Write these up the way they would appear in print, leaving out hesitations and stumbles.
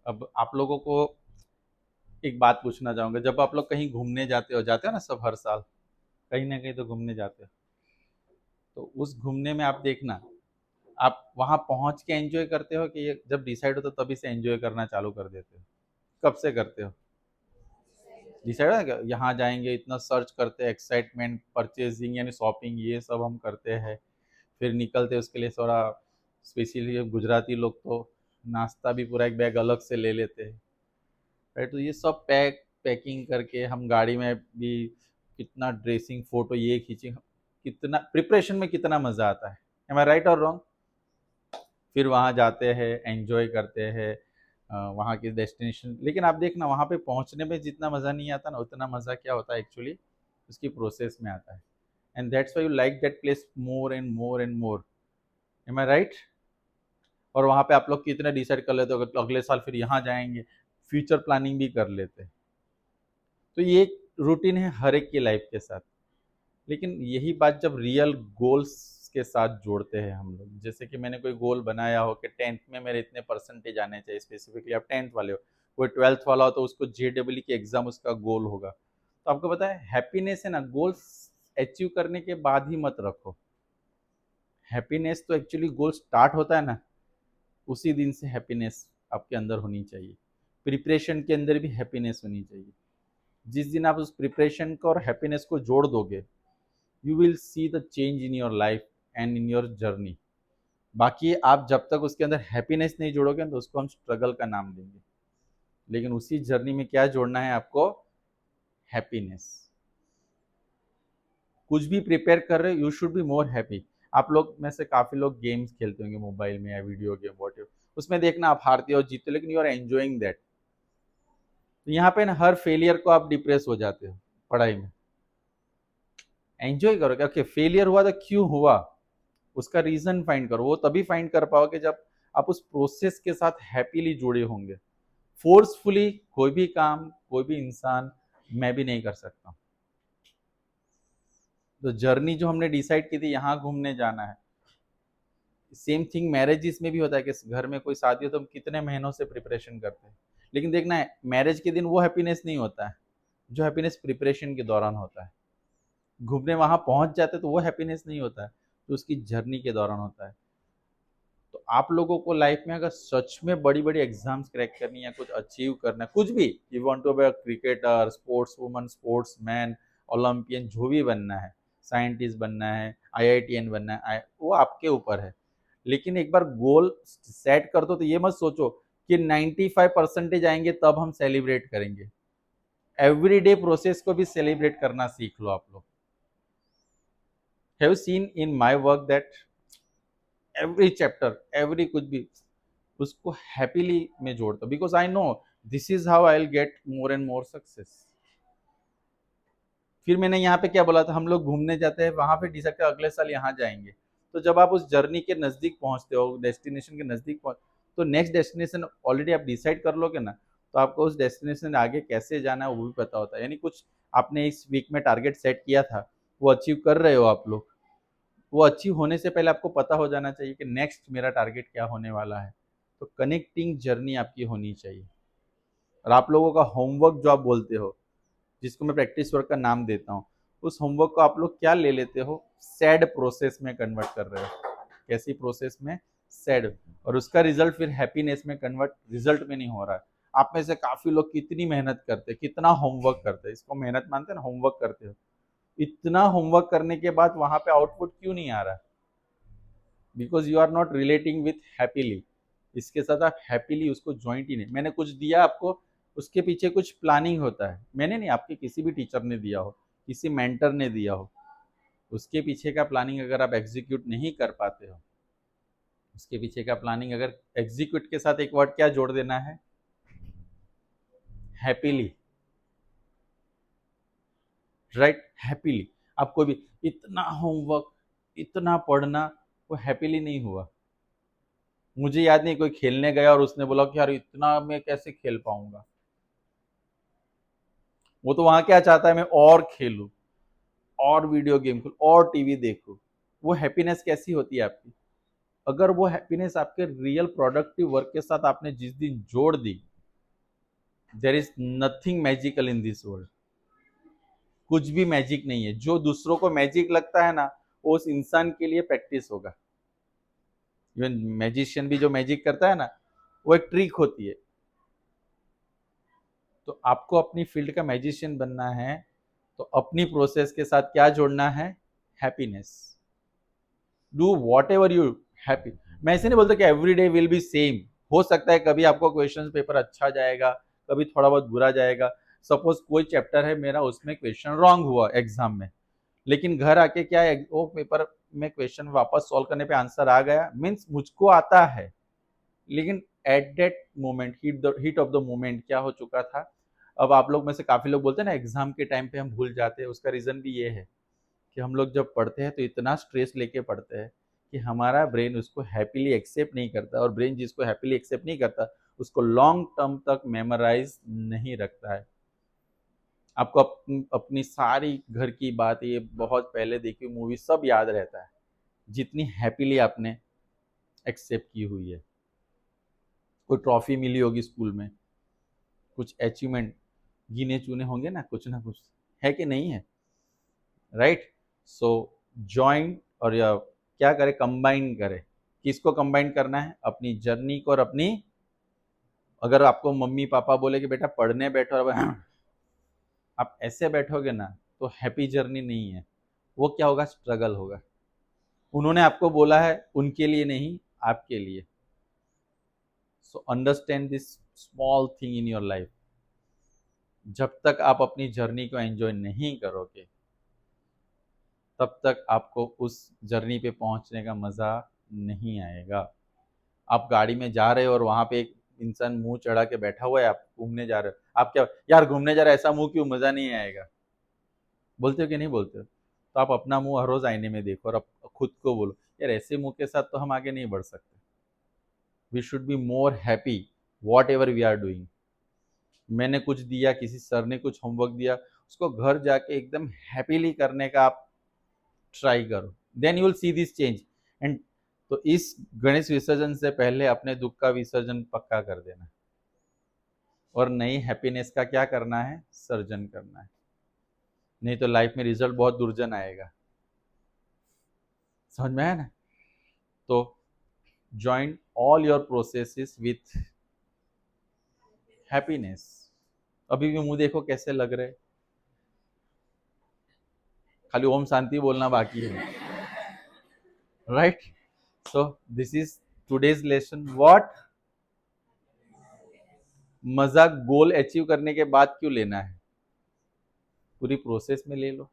अब आप लोगों को एक बात पूछना चाहूंगा, जब आप लोग कहीं घूमने जाते हो ना, सब हर साल कहीं ना कहीं तो घूमने जाते हो, तो उस घूमने में आप देखना, आप वहां पहुंच के एंजॉय करते हो कि ये जब डिसाइड हो तो तभी से एंजॉय करना चालू कर देते हो? कब से करते हो? डिसाइड है क्या यहाँ जाएंगे, इतना सर्च करते हैं, एक्साइटमेंट, परचेजिंग यानी शॉपिंग, ये सब हम करते हैं। फिर निकलते हैं उसके लिए थोड़ा, स्पेशली गुजराती लोग तो नाश्ता भी पूरा एक बैग अलग से ले लेते हैं, राइट? तो ये सब पैकिंग करके हम गाड़ी में भी कितना ड्रेसिंग, फोटो ये खींचे, कितना प्रिपरेशन में कितना मजा आता है। एम आई राइट और रॉन्ग? फिर वहाँ जाते हैं, एंजॉय करते हैं वहाँ की डेस्टिनेशन, लेकिन आप देखना वहाँ पे पहुँचने में जितना मज़ा नहीं आता ना, उतना मज़ा क्या होता है एक्चुअली उसकी प्रोसेस में आता है। And that's why you like that place more and more and more. Am I right? और वहाँ पे आप लोग कितने डिसाइड कर लेते हो कि अगले साल फिर यहाँ जाएंगे, फ्यूचर प्लानिंग भी कर लेते हैं। तो ये एक रूटीन है हर एक की लाइफ के साथ। लेकिन यही बात जब रियल गोल्स के साथ जोड़ते हैं हम लोग, जैसे कि मैंने कोई गोल बनाया हो कि 10th में मेरे इतने परसेंटेज आने चाहिए, स्पेसिफिकली आप 10th वाले हो, कोई 12th वाला हो तो उसको JEE की एग्जाम उसका गोल होगा। तो आपको पता है हैप्पीनेस है ना, गोल्स अचीव करने के बाद ही मत रखो। हैप्पीनेस तो एक्चुअली गोल स्टार्ट होता है ना, उसी दिन से हैप्पीनेस आपके अंदर होनी चाहिए। प्रिपरेशन के अंदर भी हैप्पीनेस होनी चाहिए। जिस दिन आप उस प्रिपरेशन को और हैप्पीनेस को जोड़ दोगे, you will see the change in your life and in your journey. बाकी आप जब तक उसके अंदर हैप्पीनेस नहीं जोड़ोगे तो उसको हम स्ट्रगल का नाम देंगे, लेकिन उसी जर्नी में क्या जोड़ना है आपको? हैप्पीनेस। कुछ भी प्रिपेयर कर रहे हो, you should be more happy. आप लोग में से काफी लोग गेम्स खेलते होंगे मोबाइल में या वीडियो गेम वॉट, उसमें देखना आप हारते हो जीतते हो, लेकिन यू आर एंजॉइंग दैट। तो यहाँ पे ना हर फेलियर को आप डिप्रेस हो जाते हो पढ़ाई में। एंजॉय करो कि ओके फेलियर हुआ तो क्यों हुआ, उसका रीजन फाइंड करो। वो तभी फाइंड कर पाओगे जब आप उस प्रोसेस के साथ हैप्पीली जुड़े होंगे। फोर्सफुली कोई भी काम, कोई भी इंसान, मैं भी नहीं कर सकता। तो जर्नी जो हमने डिसाइड की थी यहाँ घूमने जाना है, सेम थिंग मैरिजेस में भी होता है कि घर में कोई शादी हो तो हम कितने महीनों से प्रिपरेशन करते हैं, लेकिन देखना है मैरिज के दिन वो हैप्पीनेस नहीं होता है जो हैप्पीनेस प्रिपरेशन के दौरान होता है। घूमने वहां पहुंच जाते तो वो हैप्पीनेस नहीं होता है, तो उसकी जर्नी के दौरान होता है। तो आप लोगों को लाइफ में अगर सच में बड़ी बड़ी एग्जाम्स क्रैक करनी है, कुछ अचीव करना है, कुछ भी, you want to be a cricketer, sports woman, sports man, Olympian, जो भी बनना है, साइंटिस्ट बनना है, IITN बनना है, वो आपके ऊपर है। लेकिन एक बार गोल सेट कर दो तो ये मत सोचो कि 95% आएंगे तब हम सेलिब्रेट करेंगे। एवरीडे प्रोसेस को भी सेलिब्रेट करना सीख लो आप लोग। Have seen in my work that every chapter, every कुछ भी, उसको हैप्पीली में जोड़ता हूँ, because I know this is how I will get more and more success. फिर मैंने यहाँ पे क्या बोला था, हम लोग घूमने जाते हैं वहां पे डिसाइड कर अगले साल यहाँ जाएंगे। तो जब आप उस जर्नी के नजदीक पहुंचते हो, डेस्टिनेशन के नजदीक पहुंच, तो नेक्स्ट डेस्टिनेशन ऑलरेडी आप डिसाइड कर लोगे ना, तो आपको उस डेस्टिनेशन आगे कैसे जाना है वो भी पता होता है। यानी कुछ आपने इस वीक में टारगेट सेट किया था, वो अचीव कर रहे हो आप लोग, वो अचीव होने से पहले आपको पता हो जाना चाहिए कि नेक्स्ट मेरा टारगेट क्या होने वाला है। तो कनेक्टिंग जर्नी आपकी होनी चाहिए। और आप लोगों का होमवर्क जो आप बोलते हो, जिसको मैं प्रैक्टिस वर्क का नाम देता हूँ, उस होमवर्क को आप लोग क्या ले लेते हो, सैड प्रोसेस में कन्वर्ट कर रहे हो। कैसी प्रोसेस में? सैड। और उसका रिजल्ट फिर हैप्पीनेस में कन्वर्ट रिजल्ट में नहीं हो रहा है। आप में से काफी लोग कितनी मेहनत करते हैं, कितना होमवर्क करते हैं, इसको मेहनत मानते हैं ना, होमवर्क करते हो, इतना होमवर्क करने के बाद वहां पे आउटपुट क्यों नहीं आ रहा? Because you are not relating with happily. इसके साथ आप हैप्पीली उसको ज्वाइंट ही नहीं, मैंने कुछ दिया आपको, उसके पीछे कुछ प्लानिंग होता है। मैंने नहीं, आपके किसी भी टीचर ने दिया हो, किसी मेंटर ने दिया हो, उसके पीछे का प्लानिंग अगर आप एग्जीक्यूट नहीं कर पाते हो, उसके पीछे का प्लानिंग अगर एग्जीक्यूट के साथ एक वर्ड क्या जोड़ देना है? हैप्पीली। Right, happily. आप कोई भी इतना होमवर्क, इतना पढ़ना, वो हैप्पीली नहीं हुआ। मुझे याद नहीं कोई खेलने गया और उसने बोला कि यार इतना मैं कैसे खेल पाऊंगा। वो तो वहां क्या चाहता है, मैं और खेलूं, और वीडियो गेम खेलूं, और टीवी देखूं। वो हैप्पीनेस कैसी होती है आपकी? अगर वो हैप्पीनेस आपके रियल प्रोडक्टिव वर्क के साथ आपने जिस दिन जोड़ दी, there is nothing magical in this world. कुछ भी मैजिक नहीं है। जो दूसरों को मैजिक लगता है ना, वो उस इंसान के लिए प्रैक्टिस होगा। इवन मैजिशियन भी जो मैजिक करता है ना, वो एक ट्रिक होती है। तो आपको अपनी फील्ड का मैजिशियन बनना है, तो अपनी प्रोसेस के साथ क्या जोड़ना है? Happiness. Do what ever you happy. मैं ऐसे नहीं बोलता कि every day will be same. हो सकता है कभी आपको क्वेश्चन पेपर अच्छा जाएगा, कभी थोड़ा बहुत बुरा जाएगा। सपोज कोई चैप्टर है मेरा, उसमें क्वेश्चन रॉन्ग हुआ एग्जाम में, लेकिन घर आके क्या है, वो पेपर में क्वेश्चन वापस सॉल्व करने पे आंसर आ गया, मीन्स मुझको आता है। लेकिन at that moment, heat of the moment क्या हो चुका था। अब आप लोग में से काफी लोग बोलते हैं ना, एग्जाम के टाइम पे हम भूल जाते हैं। उसका रीजन भी ये है कि हम लोग जब पढ़ते हैं तो इतना स्ट्रेस लेके पढ़ते हैं कि हमारा ब्रेन उसको हैप्पीली एक्सेप्ट नहीं करता, और ब्रेन जिसको हैप्पीली एक्सेप्ट नहीं करता उसको लॉन्ग टर्म तक मेमोराइज नहीं रखता है। आपको अपनी सारी घर की बात, ये बहुत पहले देखी मूवी, सब याद रहता है, जितनी हैप्पीली आपने एक्सेप्ट की हुई है। कोई ट्रॉफी मिली होगी स्कूल में, कुछ अचीवमेंट गिने चुने होंगे ना कुछ, है कि नहीं है? राइट। सो जॉइन, और या क्या करें, कंबाइन करें। किसको कंबाइन करना है? अपनी जर्नी को और अपनी। अगर आपको मम्मी पापा बोले कि बेटा पढ़ने बैठो, और आप ऐसे बैठोगे ना, तो हैप्पी जर्नी नहीं है। वो क्या होगा? स्ट्रगल होगा। उन्होंने आपको बोला है उनके लिए नहीं, आपके लिए। So understand this small thing in your life. जब तक आप अपनी जर्नी को एंजॉय नहीं करोगे, तब तक आपको उस जर्नी पे पहुंचने का मजा नहीं आएगा। आप गाड़ी में जा रहे हो और वहां पे एक इंसान मुंह चढ़ा के बैठा हुआ है, आप घूमने जा रहे हो, आप क्या यार घूमने जा रहे हो, ऐसा मुंह क्यों, मजा नहीं आएगा। बोलते हो कि नहीं बोलते हो? तो आप अपना मुंह हर रोज आईने में देखो और आप खुद को बोलो, यार ऐसे मुंह के साथ तो हम आगे नहीं बढ़ सकते। We should be more happy whatever we are doing. मैंने कुछ दिया, किसी सर ने कुछ होमवर्क दिया, उसको घर जाके एकदम हैप्पीली करने का आप ट्राई करो। Then you will see this change. And तो इस गणेश विसर्जन से पहले अपने दुख का विसर्जन पक्का कर देना, और नई हैप्पीनेस का क्या करना है? सर्जन करना है। नहीं तो लाइफ में रिजल्ट बहुत दुर्जन आएगा। समझ में आया ना? तो join all your processes with happiness. अभी भी मुंह देखो कैसे लग रहे, खाली ओम शांति बोलना बाकी है। Right. So this is today's lesson. What? मजा गोल अचीव करने के बाद क्यों लेना है? पूरी प्रोसेस में ले लो।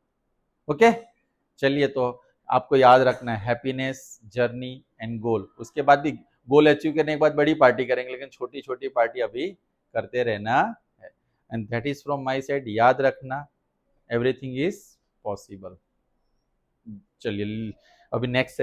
ओके। चलिए, तो आपको याद रखना है हैप्पीनेस, जर्नी एंड गोल। उसके बाद भी गोल अचीव करने के बाद बड़ी पार्टी करेंगे, लेकिन छोटी छोटी पार्टी अभी करते रहना है। And that is from my side. याद रखना, एवरीथिंग इज पॉसिबल। चलिए, अभी नेक्स्ट